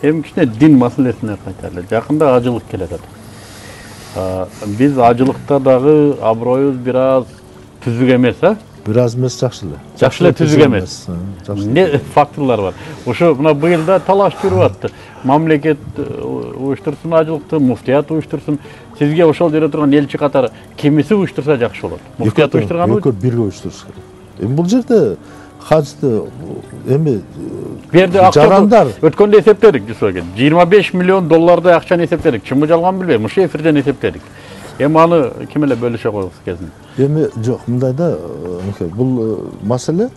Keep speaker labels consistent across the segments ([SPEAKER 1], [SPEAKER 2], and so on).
[SPEAKER 1] Эми кичине дин маселесине кайтайлы. Жакында ажылык келет атат. Биз ажылыкта дагы аброюбуз бир аз түзүк эмес,
[SPEAKER 2] Бир аз эмес, жакшы эле.
[SPEAKER 1] Жакшы эле түзүк эмес. Не факторлор бар? Ошо мына быйыл талаш жүрүп атты. Мамлекет уюштурсун ажылыкты, муфтият уюштурсун. Сизге ошол жерде турган элчи катары кимиси уюштурса жакшы болот? Муфтият уюштурганбы?
[SPEAKER 2] Экөө бирге уюштуруш керек. Эми бул жерде хажды эми
[SPEAKER 1] Берди
[SPEAKER 2] жарандар
[SPEAKER 1] өткөндө эсептедик, Жусуген. 25 миллион доллардай акчаны эсептедик. Чынбы жалган билбейм. Ушул эфирден эсептедик. Эми аны ким эле бөлүшө коебуз кезинде?
[SPEAKER 2] Эми жок, мындайда бул маселе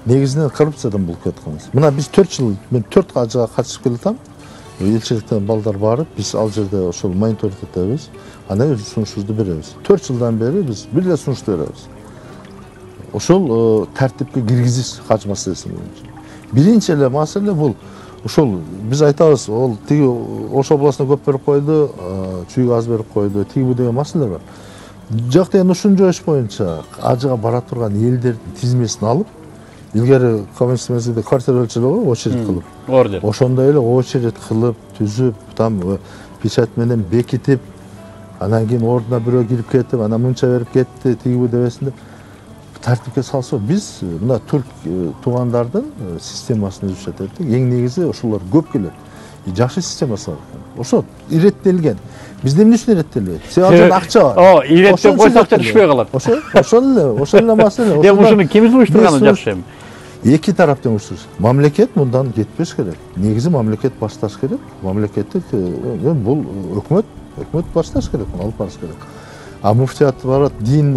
[SPEAKER 2] негизинен коррупциядан болуп кеткен. Мына биз 4 жыл, мен 4 ажыга катышып келатам. Элчиликтен балдар барып, биз ал жерде ошол мониторинг этебиз. Андан кийин сунушубузду беребиз. 4 жылдан бери биз бир эле сунуш беребиз. Ошол тартипке киргизиш хаж маселеси боюнча. Биринчи эле маселе бул ошол биз айтабыз, ол тиги Ош областына көп берип койду, чүйгө аз берип койду, тиги бу деген маселелер бар. Жакта эми ушул жош боюнча ажыга бара турган элдердин тизмесин алып, илгери коммунист мезгилде квартира өлчөлөгө очередь кылып,
[SPEAKER 1] Ордер.
[SPEAKER 2] ошондой эле очередь кылып, түзүп, там печать менен бекитип, анан кийин ордуна бирөө кирип кетип, анан мынча берип кетти, тиги бу дебесинде тартипке салса, биз мына түрк туугандардын системасын үзүшөт эдик. Эң негизи ошолор көп келет. Жакшы системасы бар. Ошо иреттелген. Бизде эмне үчүн иреттелбейт? Себеби акча бар.
[SPEAKER 1] Иреттеп койсок да түшпөй калат.
[SPEAKER 2] Ошол эле маселе.
[SPEAKER 1] Эми ушуну кимиз уюштурганы жакшы эми?
[SPEAKER 2] Эки тараптан уюштуруш. Мамлекет мындан кетпеш керек. Негизи мамлекет башташ керек. Мамлекеттик бул өкмөт башташ керек, алып барыш керек. А муфтият барат, дин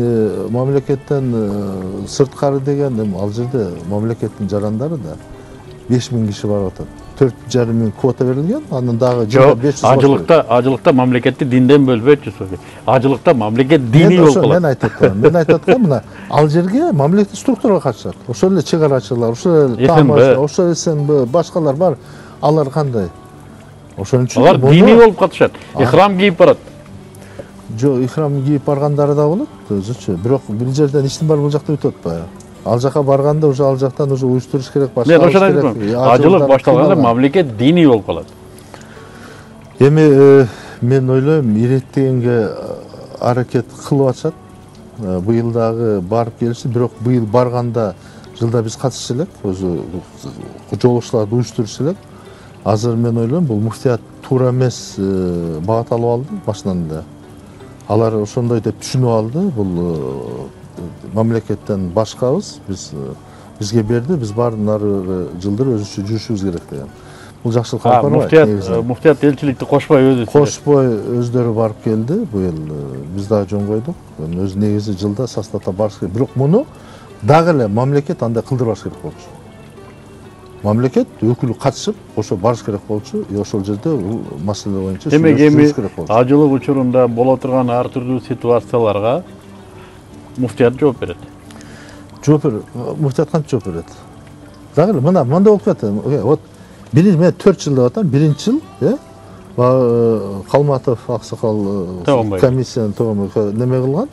[SPEAKER 2] мамлекеттен сырткары деген, ал жерде мамлекеттин жарандары да 5000 киши барып атат. 4,5 миң квота берилген, анын дагы 500
[SPEAKER 1] ажылыкта мамлекетти динден бөлбөйт Жусуген. Ажылыкта мамлекет дини болуп калат.
[SPEAKER 2] Мен айтып аткам, мына ал жерге мамлекеттик структурага катышат. Ошол эле чыгарачылар, ошол эле тамаша, ошол СНБ, башкалар бар. Алар кандай? Ошон үчүн
[SPEAKER 1] алар дини болуп катышат. Ихрам кийип барат.
[SPEAKER 2] Жок, ихрам кийип баргандары да болот, өзүчө. Бирок бир жерден иштин бар бул жакта өтөт атпайбы? Ал жака барганда уже ал жактан уже уюштуруш керек, башка.
[SPEAKER 1] Мен ошону айттым. Ажылык башталганда мамлекет дини болуп калат.
[SPEAKER 2] Эми мен ойлойм, иреттегенге аракет кылып атышат. Быйыл дагы барып келишти, бирок быйыл барганда жылда биз катышчу элек, өзү жолугушууларды уюштуруш элек. Азыр мен ойлойм, бул муфтият туура эмес багат алып алды башынан эле. Алар ошондой деп түшүнүп алды, бул мамлекеттен башкабыз, бизге берди, биз баарын ары жылдыр өзүчө жүрүшүбүз керек деген. Бул жакшылык алып барбайт.
[SPEAKER 1] Муфтият элчиликти кошпой
[SPEAKER 2] өздөрү барып келди. Быйыл биз дагы жөн койдук. Өз негизи жылда составда барыш керек. Бирок муну дагы эле мамлекет андай кылдырбаш керек болчу. Мамлекет өкүлү катышып, ошо барыш керек болчу. Ошол жерде бул маселе боюнча
[SPEAKER 1] сүйлөшүш керек болчу. Ажылык учурунда боло турган ар түрдүү ситуацияларга муфтият жооп берет. Муфтият кантип жооп берет? Дагы эле мында болуп кетти. Вот мен 4 жыл деп атам, биринчи жыл, Калматов аксакал комиссияны неме кылган,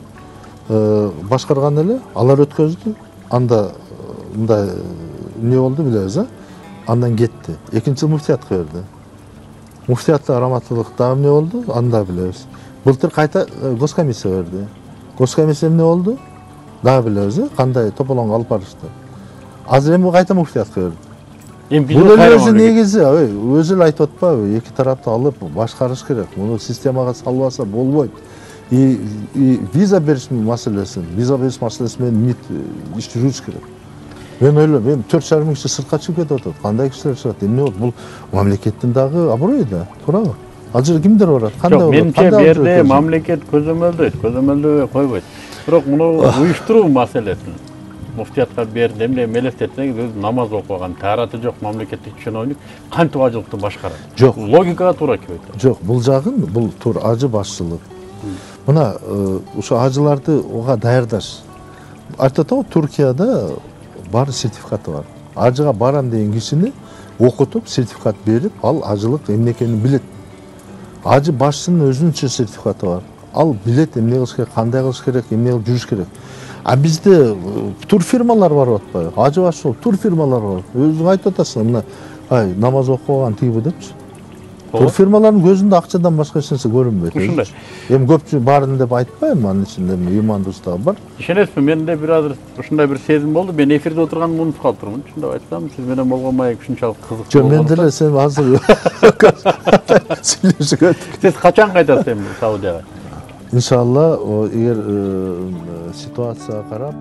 [SPEAKER 1] башкарган эле, алар өткөздү. Анда мындай не болду билебиз, андан кетти. Экинчи жыл муфтиятка берди. Муфтиятта раматтылык дагы эмне болду, анда билебиз. Былтыр кайта госкомиссия берди. Госкомиссия эмне болду? Дагы билебиз, кандай тополоңго алып барышты. Азыр эми кайта муфтиятка берди. Бул өзү негизи, өзү эле айтып атпайбы, эки тарапты алып башкарыш керек. Муну системага салбаса болбойт. Виза бериш маселеси менен иш жүрүш керек. Мен ойлойм, 4,5 миң киши сыртка чыгып кетип атат. Кандай кишилер чыгат? Эмне болот? Бул мамлекеттин дагы аброю да, туурабы? Ал жерге кимдер барат? Кандай болот? Менимче берде мамлекет көзөмөлдөй койбойт. Бирок муну уюштуруу маселесин муфтиятка берди, эмне мелектетсең, өзү намаз окуган, тараты жок мамлекеттик чиновник кантип ажылыкты башкарат?
[SPEAKER 2] Жок,
[SPEAKER 1] логикага туура келбейт.
[SPEAKER 2] Жок, бул жагын, бул тур ажы башчылык. Мына ошо ажыларды ога даярдаш. Айтат го, Туркияда бар сертификаты бар. Ажыга барам деген кишини окутуп, сертификат берип, ал ажылык эмне экенин билет. Ажы башчынын өзүнүн сертификаты бар. Ал билет эмне кылыш керек, кандай кылыш керек, эмне кылып жүрүш керек. А бизде турфирмалар барып атпайбы? Ажы башчы тур фирмалар бар. Өзүң айтып атасың, мына намаз окуган тиги депчи.
[SPEAKER 1] турфирмалардын көзүндө акчадан башка эч нерсе көрүнбөйт.
[SPEAKER 3] Ушундай.
[SPEAKER 1] Эми көпчүлүк барын деп айтпайм, анын ичинде ыймандуулук дагы бар.
[SPEAKER 3] Ишенесизби, менде бир азыр ушундай бир сезим болду. Мен эфирде отурганымды унутуп калыптырмын. Чындап айтсам, сиз менен болгон маек ушунчалык кызык.
[SPEAKER 1] Жок, мен деле сен азыр сүйлөшүп өттүк.
[SPEAKER 3] Сиз качан кайтасыз эми Саудияга?
[SPEAKER 1] Иншалла, эгер ситуацияга карап